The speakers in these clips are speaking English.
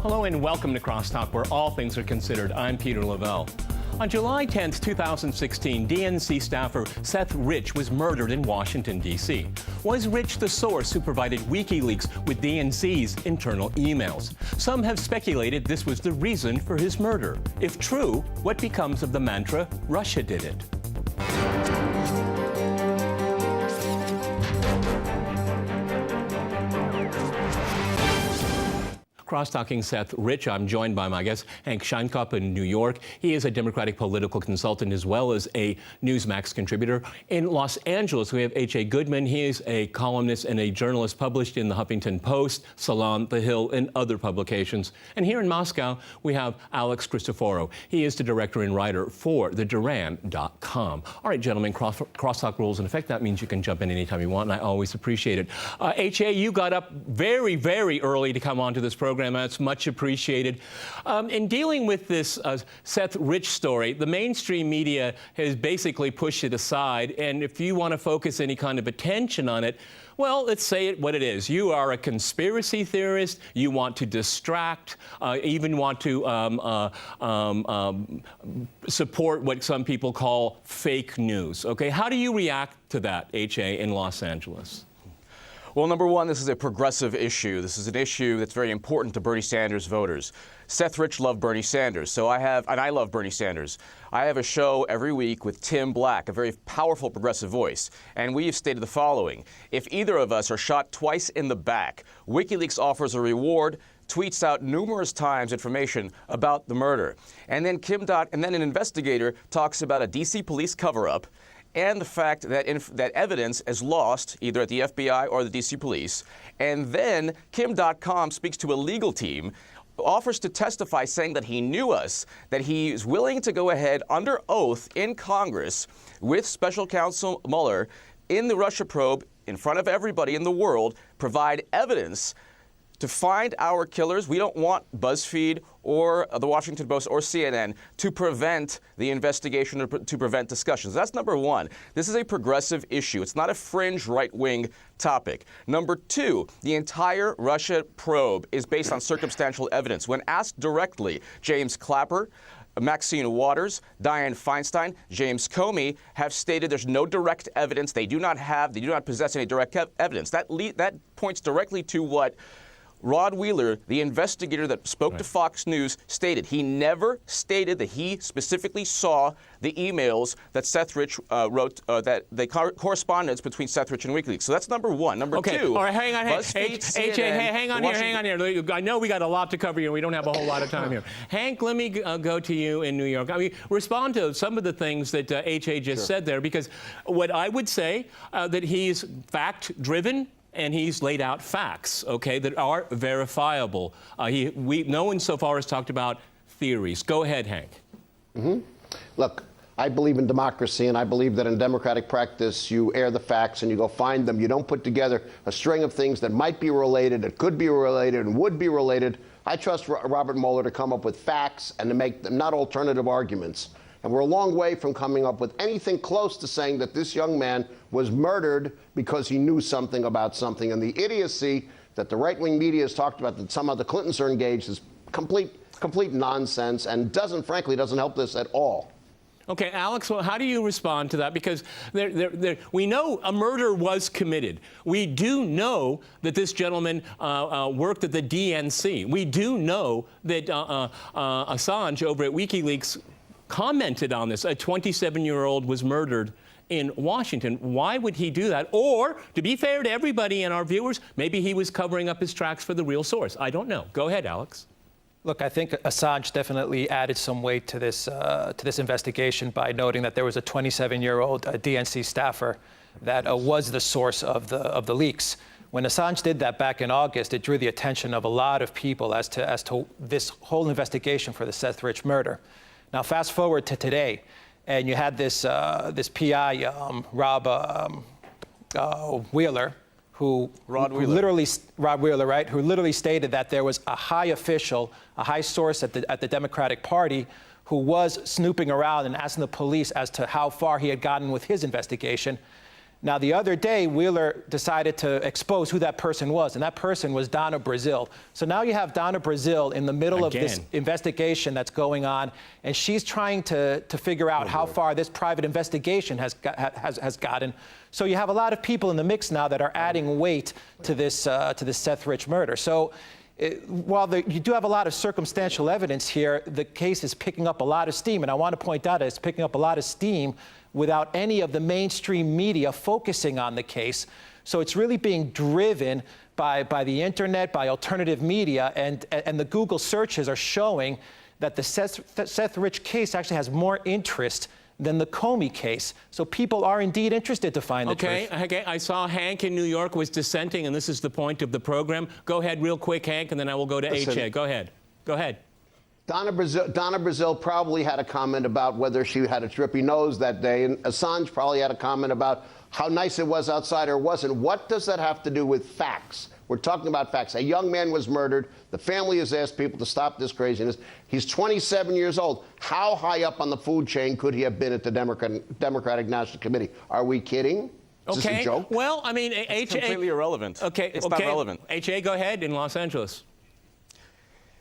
Hello and welcome to Crosstalk, where all things are considered. I'm Peter Lavelle. On July 10, 2016, DNC staffer Seth Rich was murdered in Washington, D.C. Was Rich the source who provided WikiLeaks with DNC's internal emails? Some have speculated this was the reason for his murder. If true, what becomes of the mantra, Russia did it? Cross-talking Seth Rich. I'm joined by my guest, Hank Scheinkopf in New York. He is a Democratic political consultant as well as a Newsmax contributor. In Los Angeles, we have H.A. Goodman. He is a columnist and a journalist published in the Huffington Post, Salon, The Hill, and other publications. And here in Moscow, we have Alex Christoforou. He is the director and writer for theduran.com. All right, gentlemen, crosstalk rules in effect. That means you can jump in anytime you want, and I always appreciate it. H.A., you got up very, very early to come onto this program. That's much appreciated. In dealing with this Seth Rich story, the mainstream media has basically pushed it aside. And if you want to focus any kind of attention on it, well, let's say it what it is. You are a conspiracy theorist. You want to distract, even want to support what some people call fake news. Okay, how do you react to that, H.A., in Los Angeles? Well, number one, this is a progressive issue. This is an issue that's very important to Bernie Sanders voters. Seth Rich loved Bernie Sanders, and I love Bernie Sanders. I have a show every week with Tim Black, a very powerful progressive voice, and we have stated the following. If either of us are shot twice in the back, WikiLeaks offers a reward, tweets out numerous times information about the murder. And then an investigator talks about a D.C. police cover-up, and the fact that that evidence is lost either at the FBI or the D.C. police. And then Kim.com speaks to a legal team, offers to testify saying that he knew us, that he is willing to go ahead under oath in Congress with Special Counsel Mueller in the Russia probe in front of everybody in the world, provide evidence to find our killers. We don't want BuzzFeed or the Washington Post or CNN to prevent the investigation or to prevent discussions. That's number one. This is a progressive issue. It's not a fringe right-wing topic. Number two, the entire Russia probe is based on circumstantial evidence. When asked directly, James Clapper, Maxine Waters, Dianne Feinstein, James Comey have stated there's no direct evidence. They do not possess any direct evidence. That points directly to what Rod Wheeler, the investigator that spoke to Fox News, stated. He never stated that he specifically saw the emails that Seth Rich wrote, that the correspondence between Seth Rich and WikiLeaks. So that's number one. Number two. All right, hang on. Hang on here. I know we got a lot to cover here. We don't have a whole lot of time here. Hank, let me go to you in New York. I mean, respond to some of the things that H.A. just said there, because what I would say that he's fact-driven, and he's laid out facts, okay, that are verifiable. No one so far has talked about theories. Go ahead, Hank. Look, I believe in democracy, and I believe that in democratic practice, you air the facts and you go find them. You don't put together a string of things that might be related, that could be related, and would be related. I trust Robert Mueller to come up with facts and to make them not alternative arguments. And we're a long way from coming up with anything close to saying that this young man was murdered because he knew something about something. And the idiocy that the right-wing media has talked about, that somehow the Clintons are engaged, is complete nonsense and frankly doesn't help this at all. Okay, Alex, well, how do you respond to that? Because we know a murder was committed. We do know that this gentleman worked at the DNC. We do know that Assange over at WikiLeaks commented on this. A 27-year-old was murdered in Washington. Why would he do that? Or, to be fair to everybody and our viewers, maybe he was covering up his tracks for the real source. I don't know. Go ahead, Alex. Look, I think Assange definitely added some weight to this investigation by noting that there was a 27-year-old DNC staffer that was the source of the leaks. When Assange did that back in August, it drew the attention of a lot of people as to this whole investigation for the Seth Rich murder. Now, fast forward to today, and you had this PI, Rob Wheeler, Rod Wheeler, right? Who literally stated that there was a high official, a high source at the Democratic Party who was snooping around and asking the police as to how far he had gotten with his investigation. Now, the other day, Wheeler decided to expose who that person was, and that person was Donna Brazile. So now you have Donna Brazile in the middle of this investigation that's going on, and she's trying to figure out how far this private investigation has gotten. So you have a lot of people in the mix now that are adding weight to this Seth Rich murder. So while you do have a lot of circumstantial evidence here, the case is picking up a lot of steam, and I want to point out that it's picking up a lot of steam without any of the mainstream media focusing on the case. So it's really being driven by the internet, by alternative media, and the Google searches are showing that the Seth Rich case actually has more interest than the Comey case. So people are indeed interested to find the truth. Okay, I saw Hank in New York was dissenting, and this is the point of the program. Go ahead real quick, Hank, and then I will go to H.A. Go ahead. Go ahead. Donna Brazile probably had a comment about whether she had a drippy nose that day, and Assange probably had a comment about how nice it was outside or wasn't. What does that have to do with facts? We're talking about facts. A young man was murdered. The family has asked people to stop this craziness. He's 27 years old. How high up on the food chain could he have been at the Democratic National Committee? Are we kidding? Is this a joke? Well, I mean, it's completely irrelevant. It's not relevant. H.A., go ahead in Los Angeles.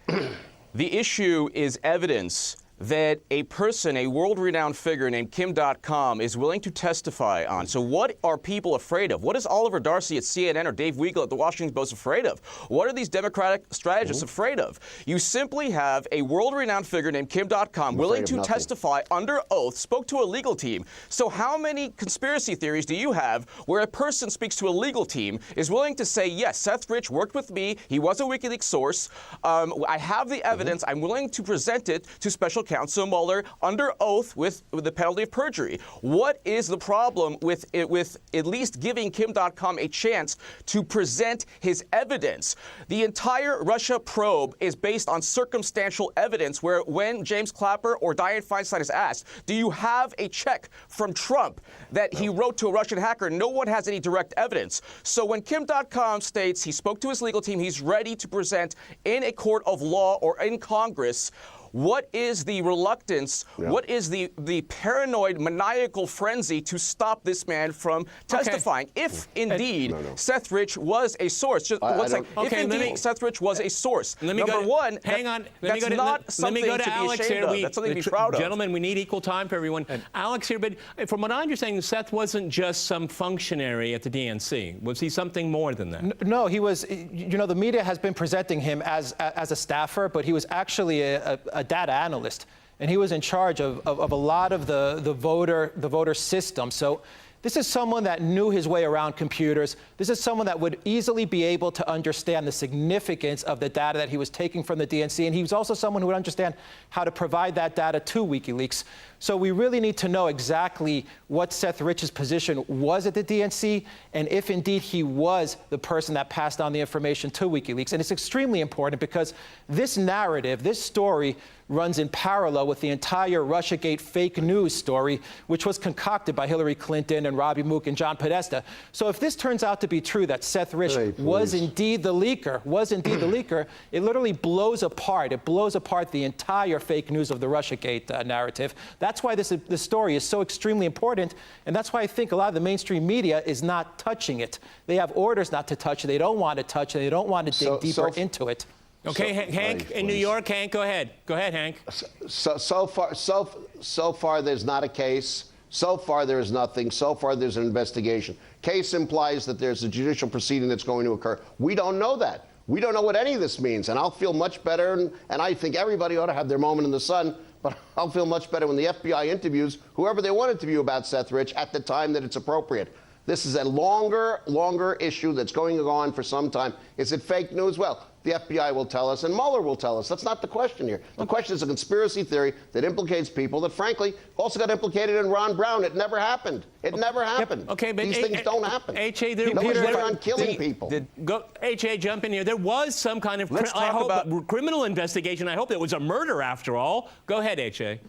The issue is evidence that a person, a world-renowned figure named Kim.com, is willing to testify on. So what are people afraid of? What is Oliver Darcy at CNN or Dave Weigel at the Washington Post afraid of? What are these Democratic strategists afraid of? You simply have a world-renowned figure named Kim.com willing to testify under oath, spoke to a legal team. So how many conspiracy theories do you have where a person speaks to a legal team, is willing to say, yes, Seth Rich worked with me, he was a WikiLeaks source, I have the evidence, I'm willing to present it to special counsel Mueller under oath with the penalty of perjury. What is the problem with at least giving Kim.com a chance to present his evidence? The entire Russia probe is based on circumstantial evidence where when James Clapper or Dianne Feinstein is asked, do you have a check from Trump that he wrote to a Russian hacker? No one has any direct evidence. So when Kim.com states he spoke to his legal team, he's ready to present in a court of law or in Congress, what is the reluctance? Yeah. What is the paranoid, maniacal frenzy to stop this man from testifying? If indeed Seth Rich was a source, if indeed Seth Rich was a source, number one, hang on. That's not something to be ashamed of. That's something to be proud of. Gentlemen, we need equal time for everyone. Alex here, but from what I understand, Seth wasn't just some functionary at the DNC. Was he something more than that? No, he was. You know, the media has been presenting him as a staffer, but he was actually a data analyst, and he was in charge of a lot of the voter system. So this is someone that knew his way around computers. This is someone that would easily be able to understand the significance of the data that he was taking from the DNC, and he was also someone who would understand how to provide that data to WikiLeaks. So we really need to know exactly what Seth Rich's position was at the DNC, and if indeed he was the person that passed on the information to WikiLeaks. And it's extremely important because this narrative, this story, runs in parallel with the entire Russiagate fake news story, which was concocted by Hillary Clinton and Robbie Mook and John Podesta. So if this turns out to be true, that Seth Rich was indeed the leaker, it literally blows apart. It blows apart the entire fake news of the Russiagate narrative. That's why this story is so extremely important, and that's why I think a lot of the mainstream media is not touching it. They have orders not to touch it. They don't want to touch it. They don't want to dig deeper into it. Okay, Hank, in New York, Hank, go ahead. Go ahead, Hank. So far, there's not a case. So far, there is nothing. So far, there's an investigation. Case implies that there's a judicial proceeding that's going to occur. We don't know that. We don't know what any of this means, and I'll feel much better, and I think everybody ought to have their moment in the sun, but I'll feel much better when the FBI interviews whoever they want to interview about Seth Rich at the time that it's appropriate. This is a longer issue that's going on for some time. Is it fake news? Well, the FBI will tell us, and Mueller will tell us. That's not the question here. The question is a conspiracy theory that implicates people that, frankly, also got implicated in Ron Brown. It never happened. It never happened. Yep. Okay, but these things don't happen. H.A., nobody's on killing people. H.A., jump in here. There was some kind of criminal investigation. I hope it was a murder after all. Go ahead, H.A.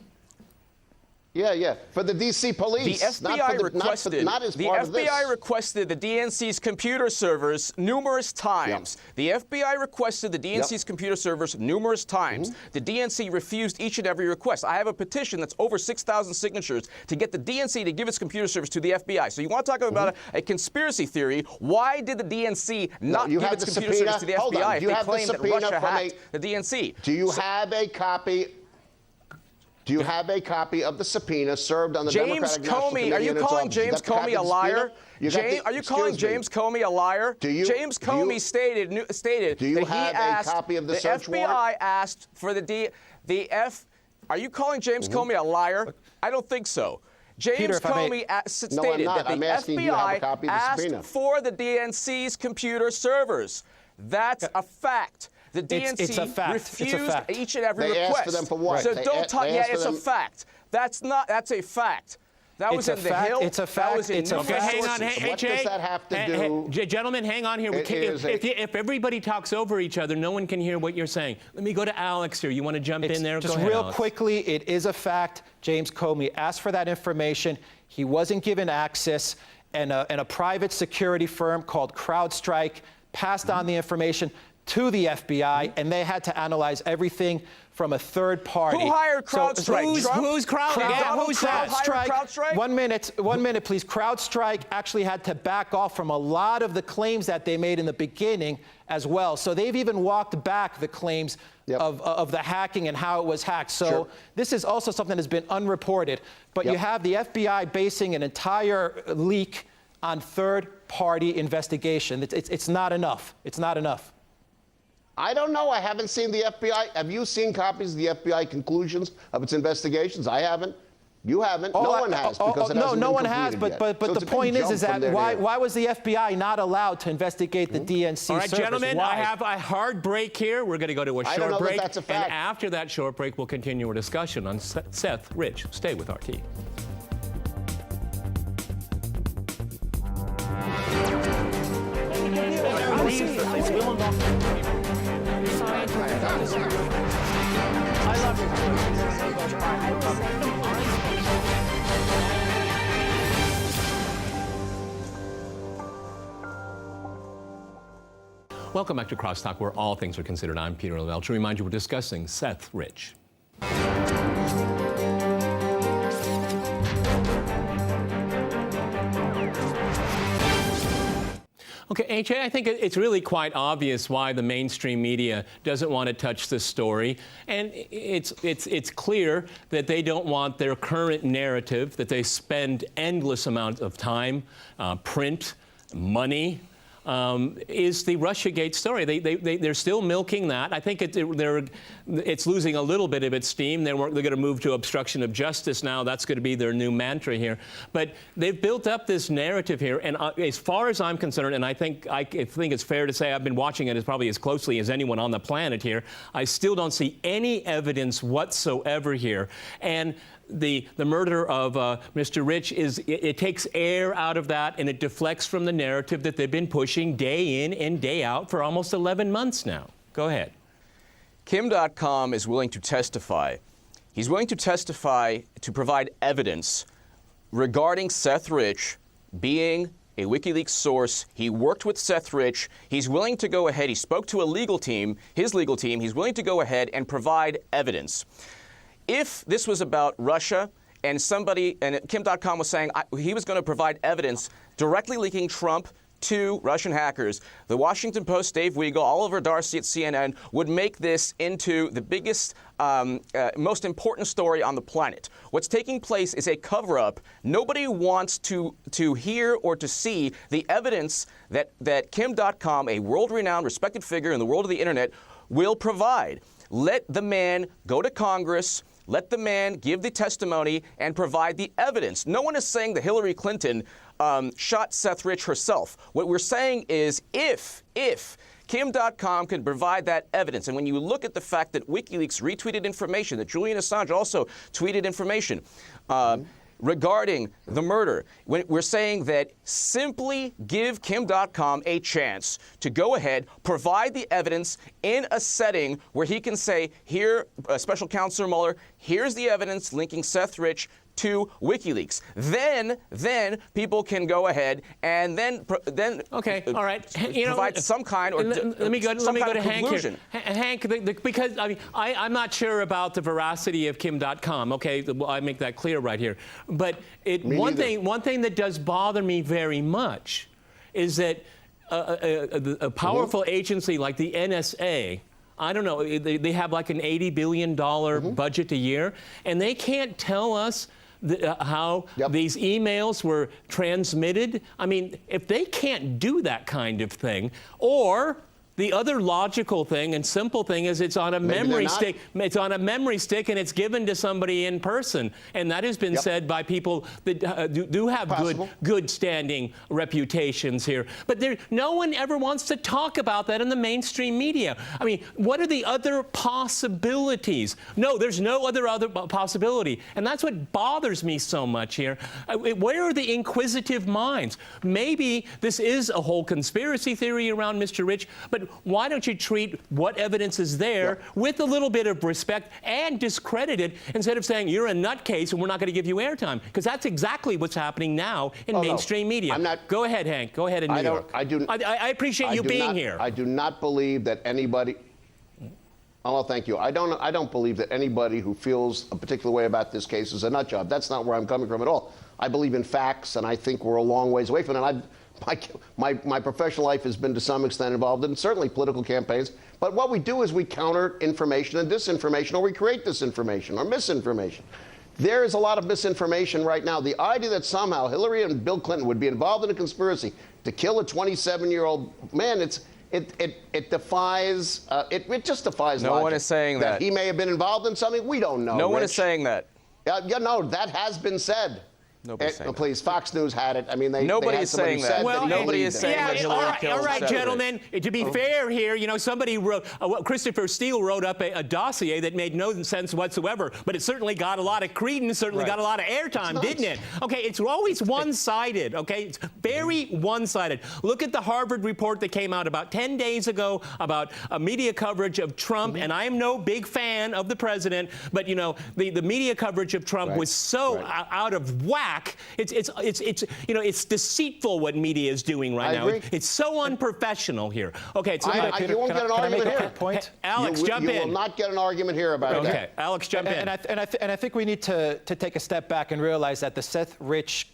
Yeah. For the D.C. police. The FBI requested. Not as the part of this. FBI requested the DNC's computer servers numerous times. Yep. The FBI requested the DNC's computer servers numerous times. The DNC refused each and every request. I have a petition that's over 6,000 signatures to get the DNC to give its computer servers to the FBI. So you want to talk about a conspiracy theory? Why did the DNC not give its computer servers to the FBI if they claim that Russia hacked the DNC? Do you have a copy? Do you have a copy of the subpoena served on the Democratic National Committee? Are you calling James Comey a liar? Are you calling James Comey a liar? James Comey stated that he asked. A copy of the search FBI warrant? asked for Are you calling James Comey a liar? I don't think so. James Comey stated that the FBI asked for the DNC's computer servers. That's a fact. The DNC refused each and every request. They asked for them for what? So don't talk. Yeah, it's a fact. That's a fact. That was in the Hill. It's a fact. It's a fact. Hang on. What does that have to do? Gentlemen, hang on here. If everybody talks over each other, no one can hear what you're saying. Let me go to Alex here. You want to jump in there? Just go ahead, real Alex. quickly, it is a fact. James Comey asked for that information. He wasn't given access, and a private security firm called CrowdStrike passed on the information to the FBI, and they had to analyze everything from a third party. Who hired CrowdStrike? Who's CrowdStrike? 1 minute, please. CrowdStrike actually had to back off from a lot of the claims that they made in the beginning as well. So they've even walked back the claims of the hacking and how it was hacked. So this is also something that's been unreported. But you have the FBI basing an entire leak on third-party investigation. It's not enough. It's not enough. I don't know. I haven't seen the FBI. Have you seen copies of the FBI conclusions of its investigations? I haven't. You haven't. No one has because it hasn't no been one has. completed But yet. the point is that why was the FBI not allowed to investigate the DNC All right, servers? gentlemen, I have a hard break here. We're going to go to a short don't know break. that's a fact. And after that short break, we'll continue our discussion on Seth Rich. Stay with RT. Welcome back to Crosstalk, where all things are considered. I'm Peter Lavelle. To remind you, we're discussing Seth Rich. Okay, AJ, I think it's really quite obvious why the mainstream media doesn't want to touch this story. And it's clear that they don't want their current narrative, that they spend endless amounts of time, print, money, is the Russiagate story. They're still milking that. I think it's losing a little bit of its steam. They're going to move to obstruction of justice now. That's going to be their new mantra here. But they've built up this narrative here. And as far as I'm concerned, and I think it's fair to say I've been watching it probably as closely as anyone on the planet here, I still don't see any evidence whatsoever here. And the murder of Mr. Rich it takes air out of that, and it deflects from the narrative that they've been pushing day in and day out for almost 11 months now. Go ahead. Kim.com is willing to testify. He's willing to testify to provide evidence regarding Seth Rich being a WikiLeaks source. He worked with Seth Rich. He's willing to go ahead. He spoke to a legal team, his legal team. He's willing to go ahead and provide evidence. If this was about Russia and Kim.com was saying he was going to provide evidence directly linking Trump to Russian hackers, the Washington Post, Dave Weigel, Oliver Darcy at CNN would make this into the biggest, most important story on the planet. What's taking place is a cover-up. Nobody wants to hear or to see the evidence that Kim.com, a world-renowned, respected figure in the world of the internet, will provide. Let the man go to Congress. Let the man give the testimony and provide the evidence. No one is saying that Hillary Clinton shot Seth Rich herself. What we're saying is if Kim.com can provide that evidence, and when you look at the fact that WikiLeaks retweeted information, that Julian Assange also tweeted information regarding the murder, we're saying that simply give Kim.com a chance to go ahead, provide the evidence in a setting where he can say, here, Special Counsel Mueller, here's the evidence linking Seth Rich to WikiLeaks. Then people can go ahead and then okay, all right. Provide some kind or let me go to Hank here. Hank, because I mean, I'm not sure about the veracity of Kim.com. Okay, I make that clear right here. But one thing that does bother me very much is that a powerful agency like the NSA, I don't know, they have like an $80 billion budget a year, and they can't tell us how these emails were transmitted. I mean, if they can't do that kind of thing, or the other logical thing and simple thing is it's on a memory stick. It's on a memory stick and it's given to somebody in person. And that has been said by people that do have good standing reputations here. But no one ever wants to talk about that in the mainstream media. I mean, what are the other possibilities? No, there's no other possibility. And that's what bothers me so much here. Where are the inquisitive minds? Maybe this is a whole conspiracy theory around Mr. Rich, but why don't you treat what evidence is there with a little bit of respect and discredit it instead of saying you're a nutcase and we're not going to give you airtime? Because that's exactly what's happening now in mainstream media. I'm not. Go ahead, Hank. Go ahead in New York. I appreciate you being here. I do not believe that anybody. Oh, thank you. I don't believe that anybody who feels a particular way about this case is a nut job. That's not where I'm coming from at all. I believe in facts, and I think we're a long ways away from it. My professional life has been to some extent involved in certainly political campaigns. But what we do is we counter information and disinformation, or we create disinformation or misinformation. There is a lot of misinformation right now. The idea that somehow Hillary and Bill Clinton would be involved in a conspiracy to kill a 27-year-old man, it defies, it just defies logic. No one is saying that. He may have been involved in something we don't know. No one is saying that. No, that has been said. Nobody's saying please, Fox News had it. I mean, nobody is saying that. Well, nobody is saying that. All right, gentlemen. To be fair here, somebody wrote, Christopher Steele wrote up a dossier that made no sense whatsoever, but it certainly got a lot of credence, certainly got a lot of airtime, didn't it? Okay, it's always one-sided. Okay, it's very one-sided. Look at the Harvard report that came out about 10 days ago about media coverage of Trump, and I am no big fan of the president, but the media coverage of Trump was so out of whack. It's deceitful what media is doing right now. It's so unprofessional here. Okay, you won't get an argument here. Point? Alex, jump in. You will not get an argument here about that. Okay, Alex, jump in. And I think we need to take a step back and realize that the Seth Rich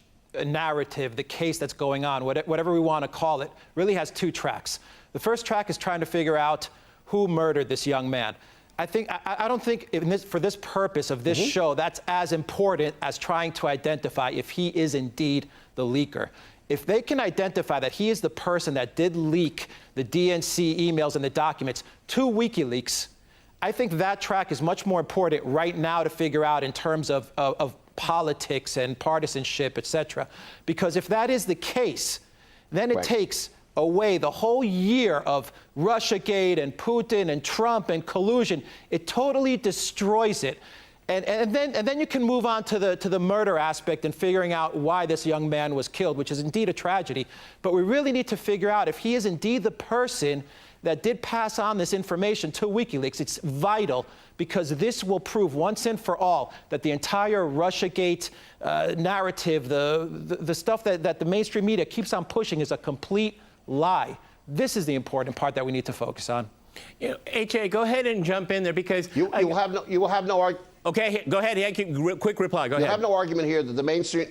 narrative, the case that's going on, whatever we want to call it, really has two tracks. The first track is trying to figure out who murdered this young man. I don't think for this purpose of this show, that's as important as trying to identify if he is indeed the leaker. If they can identify that he is the person that did leak the DNC emails and the documents to WikiLeaks, I think that track is much more important right now to figure out in terms of politics and partisanship, et cetera. Because if that is the case, then it takes away the whole year of Russiagate and Putin and Trump and collusion. It totally destroys it. And then you can move on to the murder aspect and figuring out why this young man was killed, which is indeed a tragedy. But we really need to figure out if he is indeed the person that did pass on this information to WikiLeaks. It's vital, because this will prove once and for all that the entire Russiagate narrative, the stuff that the mainstream media keeps on pushing, is a complete lie. This is the important part that we need to focus on. H.A., go ahead and jump in there, because you will have no argument. Okay, go ahead. Quick reply. Go ahead. You have no argument here that the mainstream.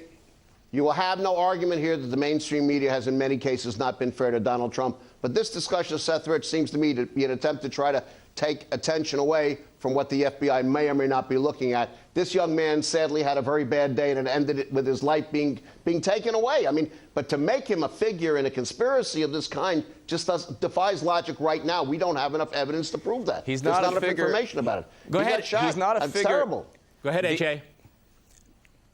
You will have no argument here that the mainstream media has, in many cases, not been fair to Donald Trump. But this discussion of Seth Rich seems to me to be an attempt to try to take attention away from what the FBI may or may not be looking at. This young man sadly had a very bad day, and it ended with his life being taken away. I mean, but to make him a figure in a conspiracy of this kind just defies logic right now. We don't have enough evidence to prove that. He's not There's a enough figure. information about it. Go ahead. He's not a figure. Terrible. Go ahead, H.A.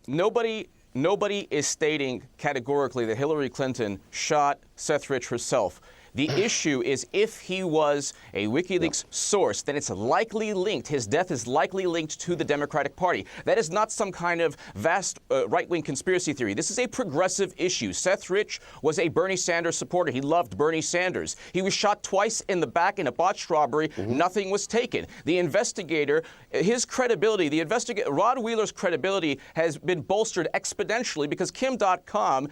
Nobody is stating categorically that Hillary Clinton shot Seth Rich herself. The issue is if he was a WikiLeaks source, then it's likely linked. His death is likely linked to the Democratic Party. That is not some kind of vast right-wing conspiracy theory. This is a progressive issue. Seth Rich was a Bernie Sanders supporter. He loved Bernie Sanders. He was shot twice in the back in a botched robbery. Nothing was taken. The investigator, his credibility, Rod Wheeler's credibility has been bolstered exponentially because Kim.com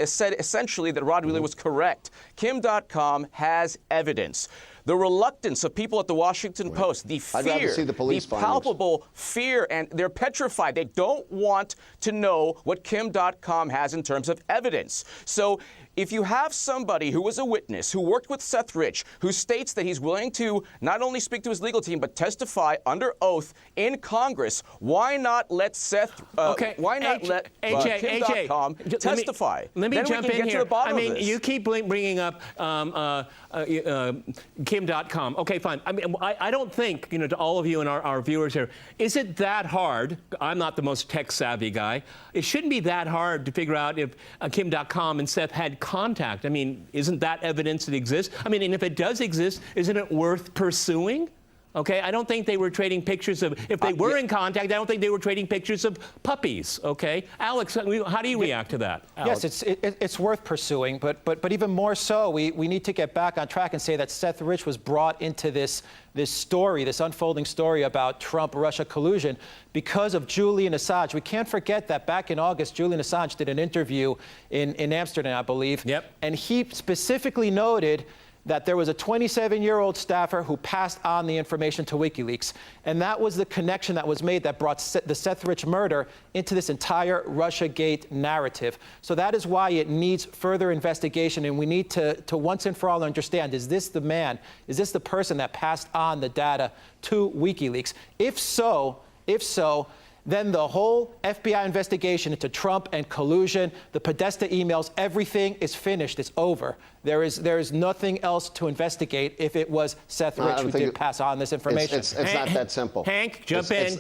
said essentially that Rod Wheeler was correct. Kim.com has evidence. The reluctance of people at the Washington Post, the fear, I'd rather see the police findings. palpable fear, and they're petrified. They don't want to know what Kim.com has in terms of evidence. So if you have somebody who was a witness, who worked with Seth Rich, who states that he's willing to not only speak to his legal team, but testify under oath in Congress, why not let Seth, why not let Kim.com testify? Let me jump in here. I mean, you keep bringing up Kim.com. Okay, fine. I mean, I don't think, to all of you and our viewers here, is it that hard? I'm not the most tech-savvy guy. It shouldn't be that hard to figure out if Kim.com and Seth had contact. I mean, isn't that evidence that exists? I mean, and if it does exist, isn't it worth pursuing? Okay, I don't think they were trading pictures of, if they were in contact, I don't think they were trading pictures of puppies, okay? Alex, how do you react to that? Alex? Yes, it's worth pursuing, but even more so, we need to get back on track and say that Seth Rich was brought into this story, this unfolding story about Trump-Russia collusion because of Julian Assange. We can't forget that back in August, Julian Assange did an interview in Amsterdam, I believe, and he specifically noted that there was a 27-year-old staffer who passed on the information to WikiLeaks. And that was the connection that was made that brought the Seth Rich murder into this entire Russiagate narrative. So that is why it needs further investigation, and we need to once and for all understand, is this the man, is this the person that passed on the data to WikiLeaks? If so, then the whole FBI investigation into Trump and collusion, the Podesta emails, everything is finished. It's over. There is nothing else to investigate if it was Seth Rich who did pass on this information. It's not that simple. Hank, jump in.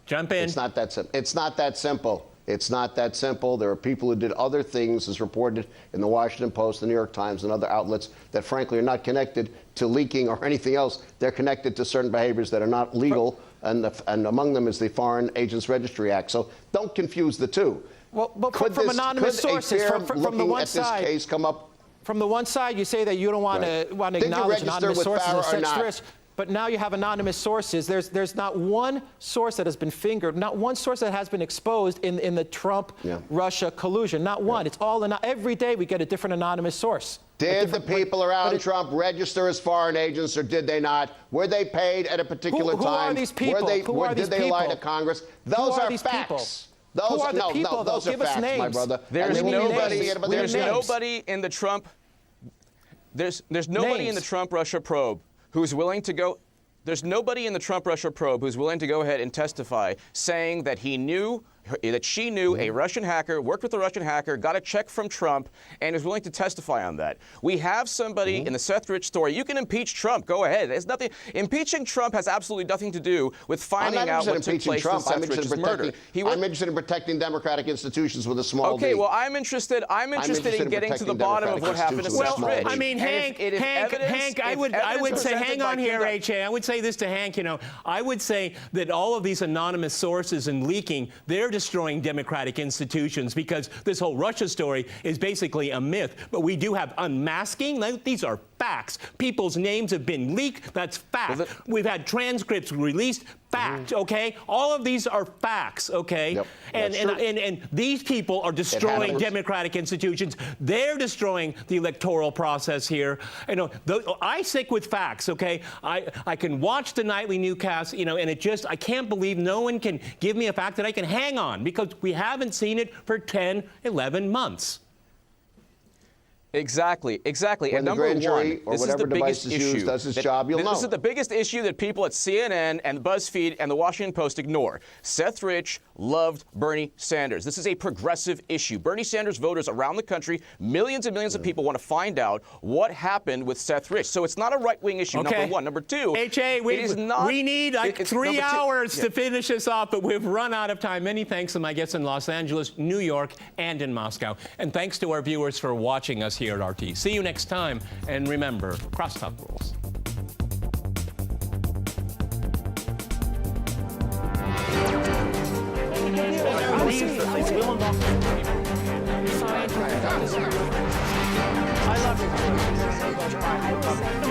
Jump in. It's not that simple. It's not that simple. It's not that simple. There are people who did other things, as reported in the Washington Post, the New York Times, and other outlets that, frankly, are not connected to leaking or anything else. They're connected to certain behaviors that are not legal, and among them is the Foreign Agents Registry Act. So don't confuse the two. Well, but from anonymous sources, from the one side, this case come up? From the one side, you say that you don't want to acknowledge anonymous sources of such risk. But now you have anonymous sources. There's not one source that has been fingered, not one source that has been exposed in the Trump-Russia collusion. Not one. It's all every day we get a different anonymous source. Did the people around Trump register as foreign agents, or did they not? Were they paid at a particular time? Who are these people? Did they lie to Congress? Those are facts. Those are those are facts, my brother. There's nobody in the Trump. There's nobody in the Trump-Russia probe who's willing to go. There's nobody in the Trump-Russia probe who's willing to go ahead and testify, saying that he knew, that she knew a Russian hacker, worked with a Russian hacker, got a check from Trump, and is willing to testify on that. We have somebody in the Seth Rich story. You can impeach Trump. Go ahead. There's nothing. Impeaching Trump has absolutely nothing to do with finding out what took place in Seth Rich's murder. I'm interested in protecting democratic institutions with a small d. Okay, well, I'm interested in getting to the bottom of what happened to Seth Rich. I mean, Hank, I would say, hang on here, H.A. I would say this to Hank, I would say that all of these anonymous sources and leaking, they're destroying democratic institutions because this whole Russia story is basically a myth. But we do have unmasking. These are facts. People's names have been leaked. That's fact. Well, We've had transcripts released. Fact, okay? All of these are facts, okay? Yep, and these people are destroying democratic institutions. They're destroying the electoral process here. I stick with facts, okay? I can watch the nightly newscast, and I can't believe no one can give me a fact that I can hang on because we haven't seen it for 10, 11 months. Exactly. When And the grand jury or this is whatever the biggest device is used does its job, you'll know. This is the biggest issue that people at CNN and BuzzFeed and the Washington Post ignore. Seth Rich loved Bernie Sanders. This is a progressive issue. Bernie Sanders voters around the country, millions and millions of people want to find out what happened with Seth Rich. So it's not a right-wing issue, number one. Number two, H.A., we need like 3 hours to finish this off, but we've run out of time. Many thanks to my guests in Los Angeles, New York, and in Moscow. And thanks to our viewers for watching us here. here at RT. See you next time, and remember, Crosstalk rules. I love you.